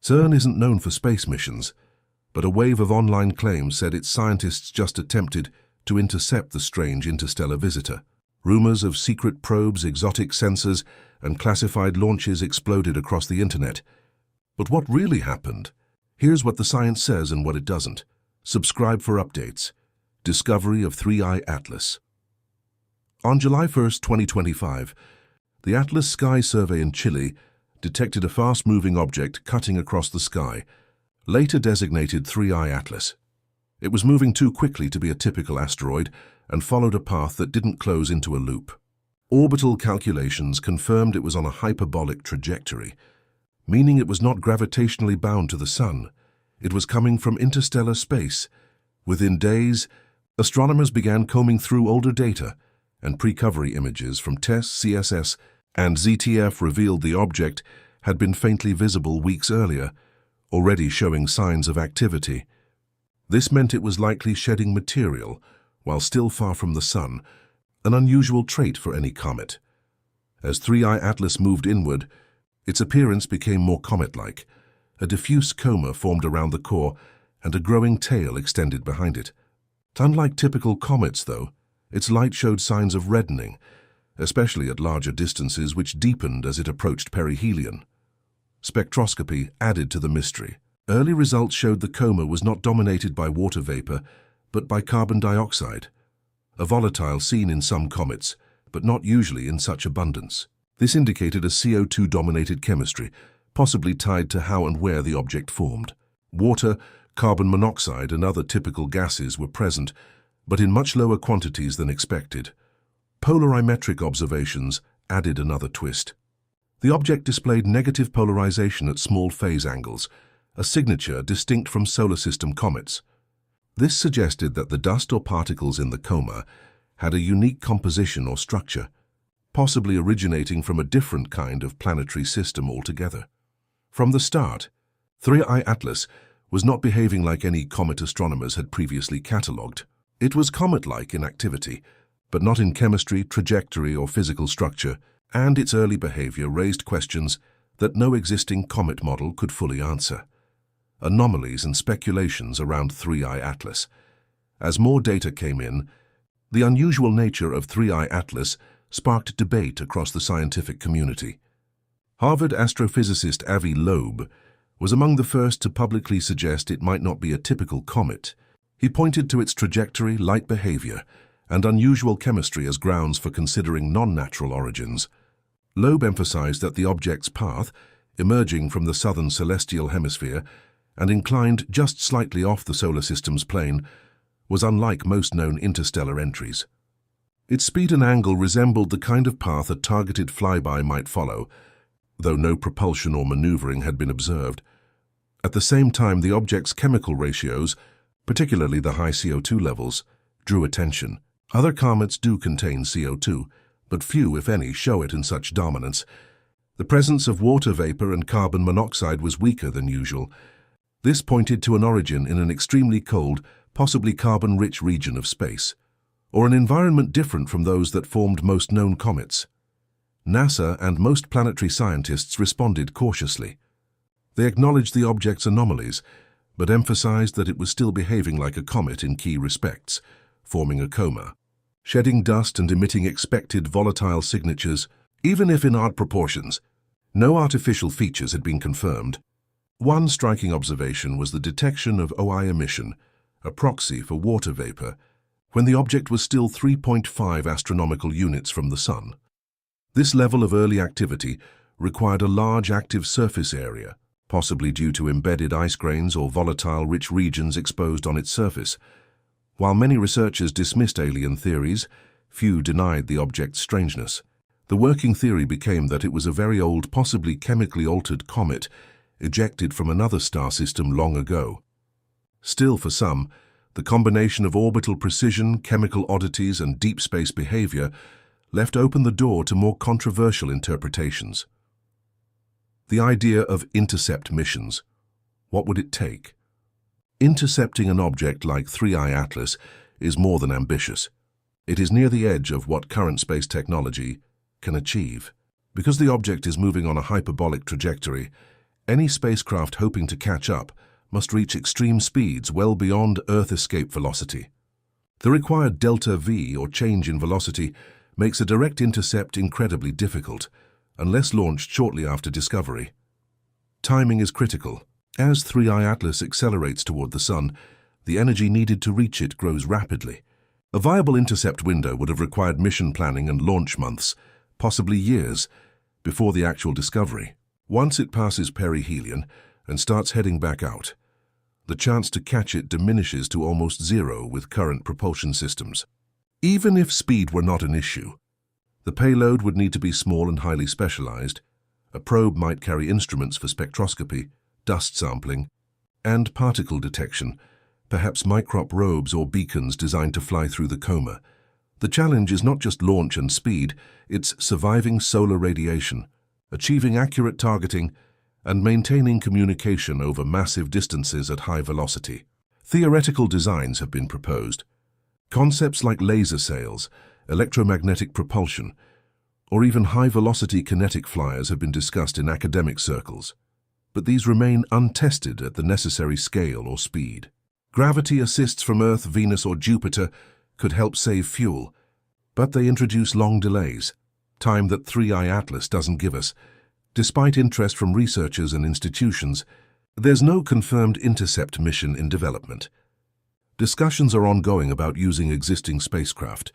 CERN isn't known for space missions, but a wave of online claims said its scientists just attempted to intercept the strange interstellar visitor. Rumors of secret probes, exotic sensors, and classified launches exploded across the internet. But what really happened? Here's what the science says and what it doesn't. Subscribe for updates. Discovery of 3I Atlas. On July 1, 2025, the Atlas Sky Survey in Chile detected a fast-moving object cutting across the sky, later designated 3I Atlas. It was moving too quickly to be a typical asteroid and followed a path that didn't close into a loop. Orbital calculations confirmed it was on a hyperbolic trajectory, meaning it was not gravitationally bound to the Sun. It was coming from interstellar space. Within days, astronomers began combing through older data, and pre-recovery images from TESS, CSS, and ZTF revealed the object had been faintly visible weeks earlier, already showing signs of activity. This meant it was likely shedding material, while still far from the Sun, an unusual trait for any comet. As 3I Atlas moved inward, its appearance became more comet-like. A diffuse coma formed around the core, and a growing tail extended behind it. Unlike typical comets, though, its light showed signs of reddening, especially at larger distances, which deepened as it approached perihelion. Spectroscopy added to the mystery. Early results showed the coma was not dominated by water vapor, but by carbon dioxide, a volatile seen in some comets, but not usually in such abundance. This indicated a CO2-dominated chemistry, possibly tied to how and where the object formed. Water, carbon monoxide, and other typical gases were present, but in much lower quantities than expected. Polarimetric observations added another twist. The object displayed negative polarization at small phase angles, a signature distinct from solar system comets. This suggested that the dust or particles in the coma had a unique composition or structure, possibly originating from a different kind of planetary system altogether. From the start, 3I Atlas was not behaving like any comet astronomers had previously catalogued. It was comet-like in activity, but not in chemistry, trajectory, or physical structure, and its early behavior raised questions that no existing comet model could fully answer. Anomalies and speculations around 3I Atlas. As more data came in, the unusual nature of 3I Atlas sparked debate across the scientific community. Harvard astrophysicist Avi Loeb was among the first to publicly suggest it might not be a typical comet. He pointed to its trajectory, light behavior, and unusual chemistry as grounds for considering non-natural origins. Loeb emphasized that the object's path, emerging from the southern celestial hemisphere and inclined just slightly off the solar system's plane, was unlike most known interstellar entries. Its speed and angle resembled the kind of path a targeted flyby might follow, though no propulsion or maneuvering had been observed. At the same time, the object's chemical ratios, particularly the high CO2 levels, drew attention. Other comets do contain CO2, but few, if any, show it in such dominance. The presence of water vapor and carbon monoxide was weaker than usual. This pointed to an origin in an extremely cold, possibly carbon-rich region of space, or an environment different from those that formed most known comets. NASA and most planetary scientists responded cautiously. They acknowledged the object's anomalies, but emphasized that it was still behaving like a comet in key respects, forming a coma, shedding dust and emitting expected volatile signatures, even if in odd proportions. No artificial features had been confirmed. One striking observation was the detection of OI emission, a proxy for water vapor, when the object was still 3.5 astronomical units from the Sun. This level of early activity required a large active surface area, possibly due to embedded ice grains or volatile-rich regions exposed on its surface. While many researchers dismissed alien theories, few denied the object's strangeness. The working theory became that it was a very old, possibly chemically altered comet ejected from another star system long ago. Still, for some, the combination of orbital precision, chemical oddities, and deep space behavior left open the door to more controversial interpretations. The idea of intercept missions. What would it take? Intercepting an object like 3I Atlas is more than ambitious. It is near the edge of what current space technology can achieve. Because the object is moving on a hyperbolic trajectory, Any spacecraft hoping to catch up must reach extreme speeds well beyond Earth escape velocity. The required delta V, or change in velocity, makes a direct intercept incredibly difficult, unless launched shortly after discovery. Timing is critical. As 3I Atlas accelerates toward the Sun, the energy needed to reach it grows rapidly. A viable intercept window would have required mission planning and launch months, possibly years, before the actual discovery. Once it passes perihelion and starts heading back out, the chance to catch it diminishes to almost zero with current propulsion systems. Even if speed were not an issue, the payload would need to be small and highly specialized. A probe might carry instruments for spectroscopy, dust sampling, and particle detection, perhaps microp robes or beacons designed to fly through the coma. The challenge is not just launch and speed, it's surviving solar radiation, achieving accurate targeting, and maintaining communication over massive distances at high velocity. Theoretical designs have been proposed. Concepts like laser sails, electromagnetic propulsion, or even high-velocity kinetic flyers have been discussed in academic circles, but these remain untested at the necessary scale or speed. Gravity assists from Earth, Venus, or Jupiter could help save fuel, but they introduce long delays, time that 3I Atlas doesn't give us. Despite interest from researchers and institutions, there's no confirmed intercept mission in development. Discussions are ongoing about using existing spacecraft,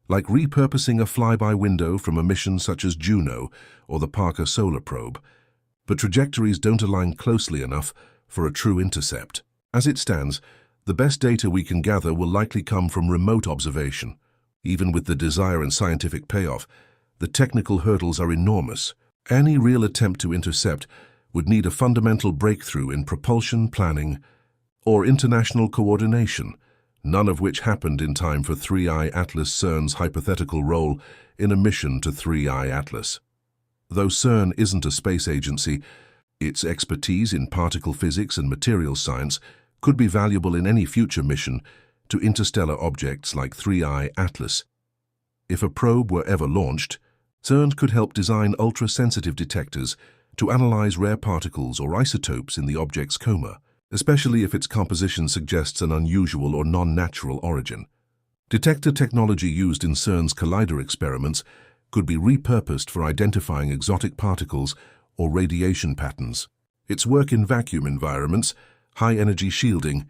like repurposing a flyby window from a mission such as Juno or the Parker Solar Probe, but trajectories don't align closely enough for a true intercept. As it stands, the best data we can gather will likely come from remote observation. Even with the desire and scientific payoff, the technical hurdles are enormous. Any real attempt to intercept would need a fundamental breakthrough in propulsion planning or international coordination, none of which happened in time for 3I Atlas CERN's hypothetical role in a mission to 3I Atlas. Though CERN isn't a space agency, its expertise in particle physics and materials science could be valuable in any future mission to interstellar objects like 3I Atlas. If a probe were ever launched, CERN could help design ultra-sensitive detectors to analyze rare particles or isotopes in the object's coma, especially if its composition suggests an unusual or non-natural origin. Detector technology used in CERN's collider experiments could be repurposed for identifying exotic particles or radiation patterns. Its work in vacuum environments, high-energy shielding,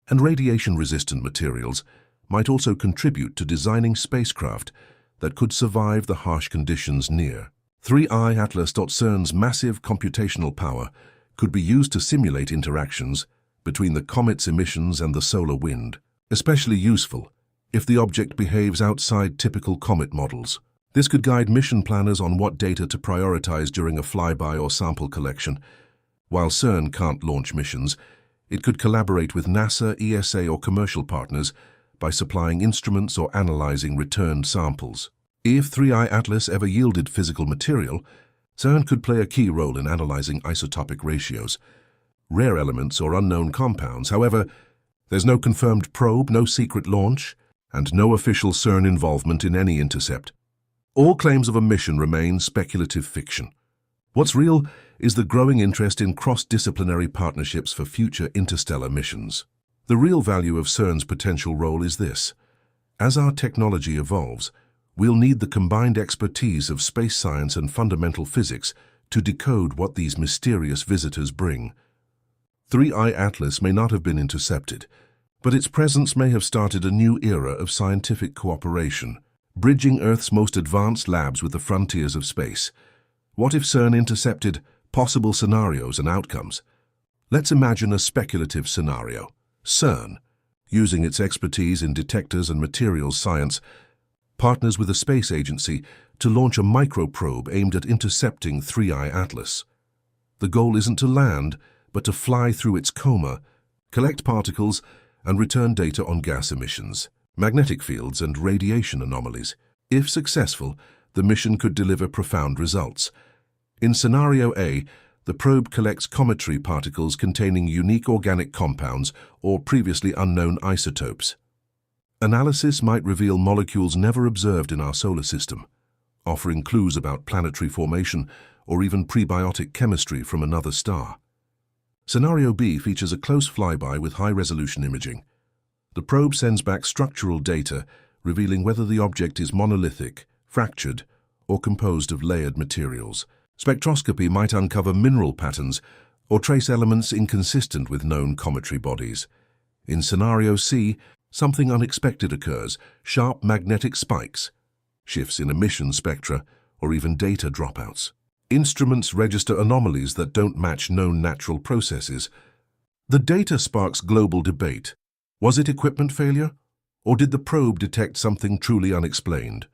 and radiation-resistant materials might also contribute to designing spacecraft that could survive the harsh conditions near. 3I Atlas.CERN's massive computational power could be used to simulate interactions between the comet's emissions and the solar wind, especially useful if the object behaves outside typical comet models. This could guide mission planners on what data to prioritize during a flyby or sample collection. While CERN can't launch missions, it could collaborate with NASA, ESA, or commercial partners by supplying instruments or analyzing returned samples. If 3I Atlas ever yielded physical material, CERN could play a key role in analyzing isotopic ratios, rare elements or unknown compounds. However, there's no confirmed probe, no secret launch, and no official CERN involvement in any intercept. All claims of a mission remain speculative fiction. What's real is the growing interest in cross-disciplinary partnerships for future interstellar missions. The real value of CERN's potential role is this. As our technology evolves, we'll need the combined expertise of space science and fundamental physics to decode what these mysterious visitors bring. 3I Atlas may not have been intercepted, but its presence may have started a new era of scientific cooperation, bridging Earth's most advanced labs with the frontiers of space. What if CERN intercepted? Possible scenarios and outcomes. Let's imagine a speculative scenario. CERN, using its expertise in detectors and materials science, partners with a space agency to launch a microprobe aimed at intercepting 3I Atlas. The goal isn't to land, but to fly through its coma, collect particles, and return data on gas emissions, magnetic fields, and radiation anomalies. If successful, the mission could deliver profound results. In Scenario A, the probe collects cometary particles containing unique organic compounds or previously unknown isotopes. Analysis might reveal molecules never observed in our solar system, offering clues about planetary formation or even prebiotic chemistry from another star. Scenario B features a close flyby with high-resolution imaging. The probe sends back structural data, revealing whether the object is monolithic, fractured, or composed of layered materials. Spectroscopy might uncover mineral patterns or trace elements inconsistent with known cometary bodies. In Scenario C, something unexpected occurs: sharp magnetic spikes, shifts in emission spectra, or even data dropouts. Instruments register anomalies that don't match known natural processes. The data sparks global debate. Was it equipment failure? Or did the probe detect something truly unexplained?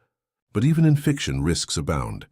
But even in fiction, risks abound.